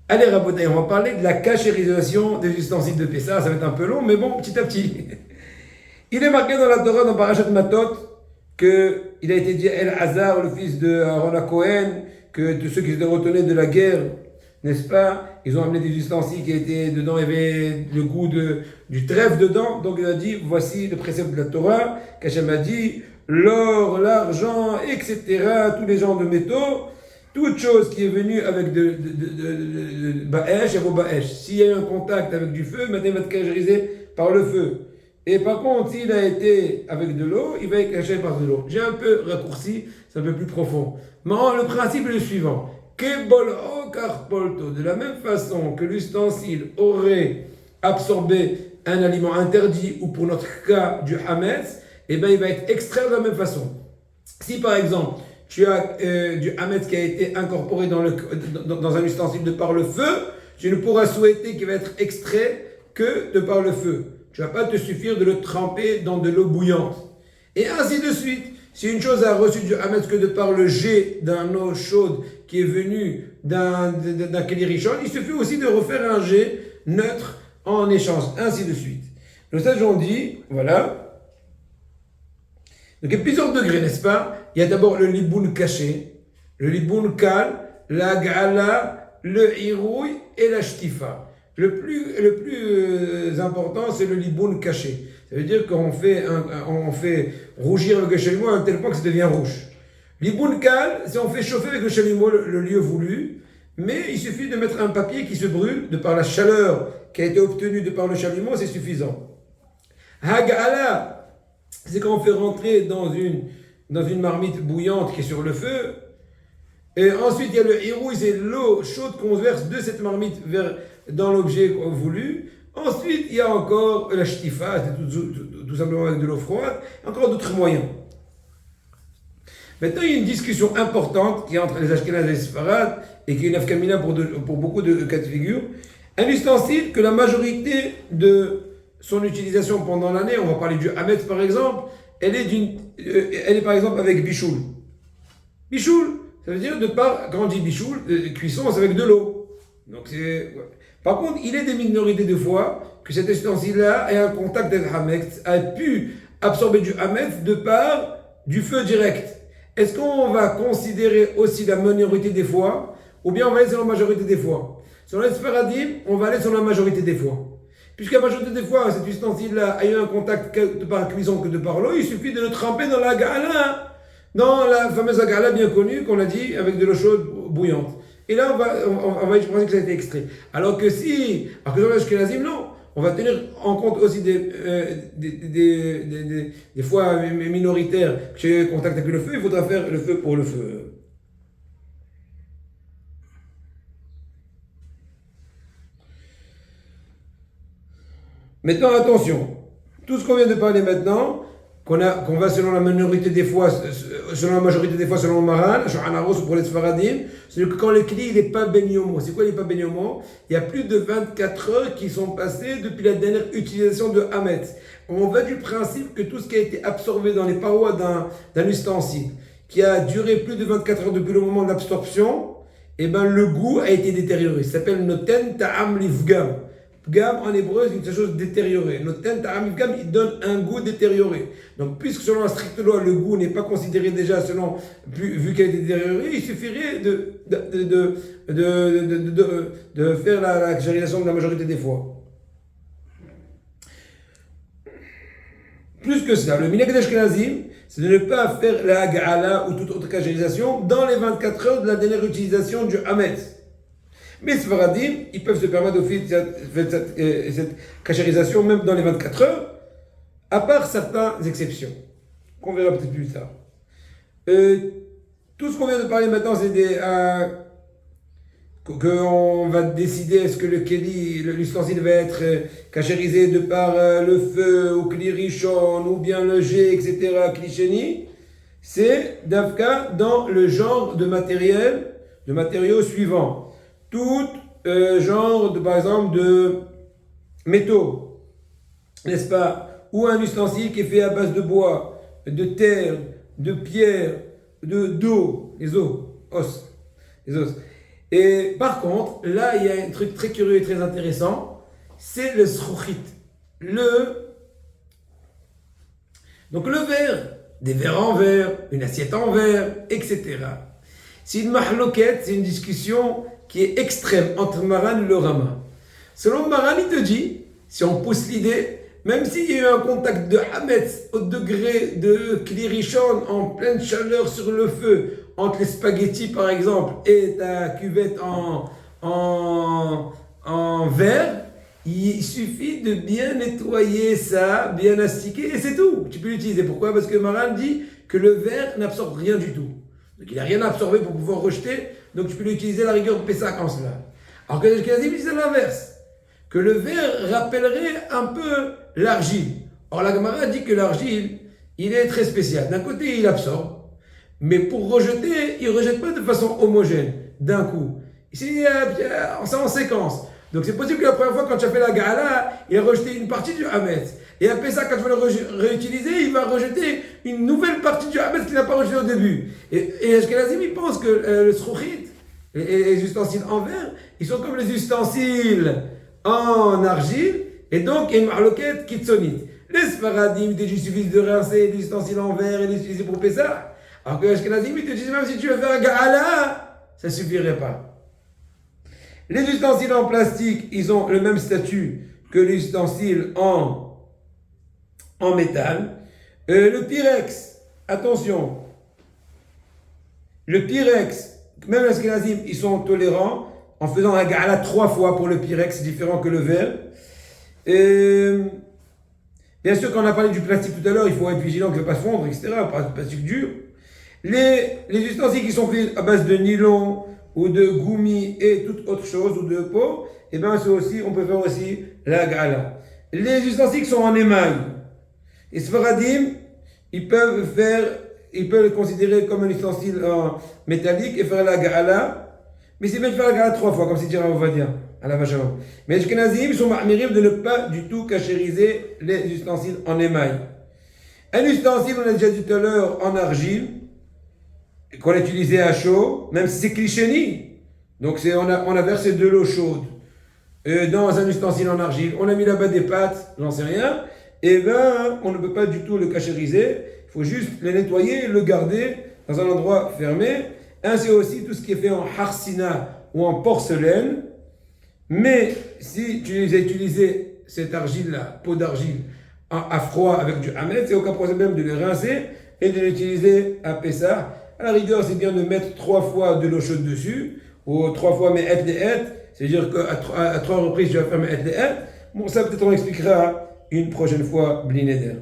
Allez, Rabotai, on va parler de la cachérisation des ustensiles de Pessah. Ça va être un peu long, mais bon, petit à petit. Il est marqué dans la Torah, dans Parashat Matot, qu'il a été dit à El-Hazar, le fils de Aaron à Cohen, que tous ceux qui se retournaient de la guerre, n'est-ce pas, ils ont amené des ustensiles qui étaient dedans, il y avait le goût du trèfle dedans. Donc il a dit, voici le précepte de la Torah, qu'Hachem a dit, l'or, l'argent, etc., tous les genres de métaux, toute chose qui est venue avec de Baesh, elle vaut Baesh. S'il y a eu un contact avec du feu, maintenant il va être cachériser par le feu. Et par contre, s'il a été avec de l'eau, il va être caché par de l'eau. J'ai un peu raccourci, c'est un peu plus profond. Mais le principe est le suivant. De la même façon que l'ustensile aurait absorbé un aliment interdit, ou pour notre cas du hametz, eh bien il va être extrait de la même façon. Si par exemple, tu as du hametz qui a été incorporé dans un ustensile de par le feu, tu ne pourras souhaiter qu'il va être extrait que de par le feu. Tu ne vas pas te suffire de le tremper dans de l'eau bouillante. Et ainsi de suite. Si une chose a reçu du hametz que de par le jet d'un eau chaude qui est venu d'un keli rishon, il suffit aussi de refaire un jet neutre en échange. Ainsi de suite. Nos sages ont dit, voilà. Donc il y a plusieurs degrés, n'est-ce pas? Il y a d'abord le liboun caché, le liboun kal, la gala, le hirouille et la shtifa. Le plus important, c'est le liboun caché. Ça veut dire qu'on fait rougir avec le chalumeau à un tel point que ça devient rouge. Liboun kal, c'est on fait chauffer avec le chalumeau le lieu voulu, mais il suffit de mettre un papier qui se brûle de par la chaleur qui a été obtenue de par le chalumeau, c'est suffisant. Hagala, c'est quand on fait rentrer dans une marmite bouillante qui est sur le feu. Et ensuite, il y a le hirouille, c'est l'eau chaude qu'on verse de cette marmite dans l'objet voulu. Ensuite, il y a encore la shtifa, c'est tout simplement avec de l'eau froide, encore d'autres moyens. Maintenant, il y a une discussion importante qui est entre les Ashkénazes et les Séfarades, et qui est une afkamina pour beaucoup de cas de figure. Un ustensile que la majorité de son utilisation pendant l'année, on va parler du hametz par exemple, elle est par exemple avec bichoul. Bichoul, ça veut dire quand on dit bichoul, cuisson, c'est avec de l'eau. Donc c'est... Ouais. Par contre, il est des minorités de fois que cet ustensile-là ait un contact avec le hametz, a pu absorber du hametz de par du feu direct. Est-ce qu'on va considérer aussi la minorité des fois, ou bien on va aller sur la majorité des fois? Sur les Sfaradim, on va aller sur la majorité des fois. Puisque la majorité des fois, cet ustensile-là a eu un contact de par cuisson que de par l'eau, il suffit de le tremper dans la gala, dans la fameuse gala bien connue qu'on a dit avec de l'eau chaude bouillante. Et là, on va penser que ça a été extrait. Alors que dans l'Ashkenazim, non. On va tenir en compte aussi des fois minoritaires qui ont contact avec le feu. Il faudra faire le feu pour le feu. Maintenant, attention. Tout ce qu'on vient de parler maintenant, qu'on va selon la minorité des fois, selon la majorité des fois, selon le Maral, pour les Sfaradim, c'est que quand le kli n'est pas ben yomo. C'est quoi il n'est pas ben yomo? Il y a plus de 24 heures qui sont passées depuis la dernière utilisation de hametz. On va du principe que tout ce qui a été absorbé dans les parois d'un ustensile, qui a duré plus de 24 heures depuis le moment de l'absorption, eh ben le goût a été détérioré. Ça s'appelle noten ta'am livgam. Gam en hébreu, c'est une chose détériorée. Noten ta'am livgam, il donne un goût détérioré. Donc, puisque selon la stricte loi, le goût n'est pas considéré déjà vu qu'il a été détérioré, il suffirait de faire la cachérisation de la majorité des fois. Plus que ça, le minhag d'Ashkenazim, c'est de ne pas faire la hagala ou toute autre cachérisation dans les 24 heures de la dernière utilisation du hametz. Mais les Sfaradim, ils peuvent se permettre de faire cette cachérisation même dans les 24 heures, à part certaines exceptions, qu'on verra peut-être plus tard. Tout ce qu'on vient de parler maintenant, c'est qu'on va décider est-ce que l'ustensile va être cachérisé de par le feu, ou kli rishon, ou bien le jet, etc., kli sheni. C'est d'Afka dans le genre de matériaux suivants. Tout genre, par exemple, de métaux, n'est-ce pas? Ou un ustensile qui est fait à base de bois, de terre, de pierre, d'eau, les os. Et par contre, là, il y a un truc très curieux et très intéressant, c'est le zrouchit. Donc le verre, des verres en verre, une assiette en verre, etc. C'est une mahloket, c'est une discussion qui est extrême entre Maran et le Rama. Selon Maran, il te dit, si on pousse l'idée, même s'il y a eu un contact de Hametz au degré de Klirichon en pleine chaleur sur le feu, entre les spaghettis par exemple et ta cuvette en verre, il suffit de bien nettoyer ça, bien astiquer et c'est tout. Tu peux l'utiliser. Pourquoi? Parce que Maran dit que le verre n'absorbe rien du tout. Donc il n'a rien à absorber pour pouvoir rejeter, donc tu peux l'utiliser à la rigueur de Pessah en cela. Alors que les Ashkenazim disent l'inverse, que le verre rappellerait un peu l'argile. Or la Gemara dit que l'argile, il est très spécial. D'un côté, il absorbe, mais pour rejeter, il ne rejette pas de façon homogène, d'un coup. Ici, c'est en séquence. Donc c'est possible que la première fois, quand tu as fait la gala, il a rejeté une partie du Hametz. Et après ça, quand tu vas le réutiliser, il va rejeter une nouvelle partie du Hametz qu'il n'a pas rejeté au début. Et Ashkenazim, ils pensent que le zrouchit, les ustensiles en verre, ils sont comme les ustensiles en argile, et donc il y a une marloquette kitsonite. Les Sfaradim, ils te disent, il suffit de rincer les ustensiles en verre et les utiliser pour Pessah. Alors que les Ashkenazim, ils te disent, même si tu veux faire un gala, ça ne suffirait pas. Les ustensiles en plastique, ils ont le même statut que les ustensiles en métal. Le Pyrex, attention, le Pyrex, même les Ashkenazim, ils sont tolérants en faisant un gala 3 fois pour le Pyrex, c'est différent que le verre. Bien sûr, quand on a parlé du plastique tout à l'heure, il faut être vigilant qu'il ne va pas fondre, etc. Pas de plastique dur. Les ustensiles qui sont faits à base de nylon ou de goumi et toute autre chose, ou de peau, et bien aussi, on peut faire aussi la gala. Les ustensiles qui sont en émail, les Sfaradim, ils peuvent le considérer comme un ustensile métallique et faire la gala, mais c'est bien de faire la gala 3 fois, comme si Dira on va dire, à la vache à l'eau. Mais les Ashkenazim sont ma'amirim de ne pas du tout cachériser les ustensiles en émail. Un ustensile, on a déjà dit tout à l'heure, en argile, qu'on a utilisé à chaud, même si c'est cliché, donc on a versé de l'eau chaude dans un ustensile en argile, on a mis là-bas des pâtes, j'en sais rien, et ben on ne peut pas du tout le cachériser, il faut juste le nettoyer, le garder dans un endroit fermé. Ainsi aussi tout ce qui est fait en harsina ou en porcelaine, mais si tu as utilisé cette argile-là, peau d'argile, à froid avec du hametz, c'est aucun problème de le rincer et de l'utiliser à Pessah. À la rigueur, c'est bien de mettre 3 fois de l'eau chaude dessus, ou 3 fois me'et le'et, c'est-à-dire qu'à 3 reprises, tu vas faire me'et le'et. Bon, ça peut-être on expliquera une prochaine fois, bli neder.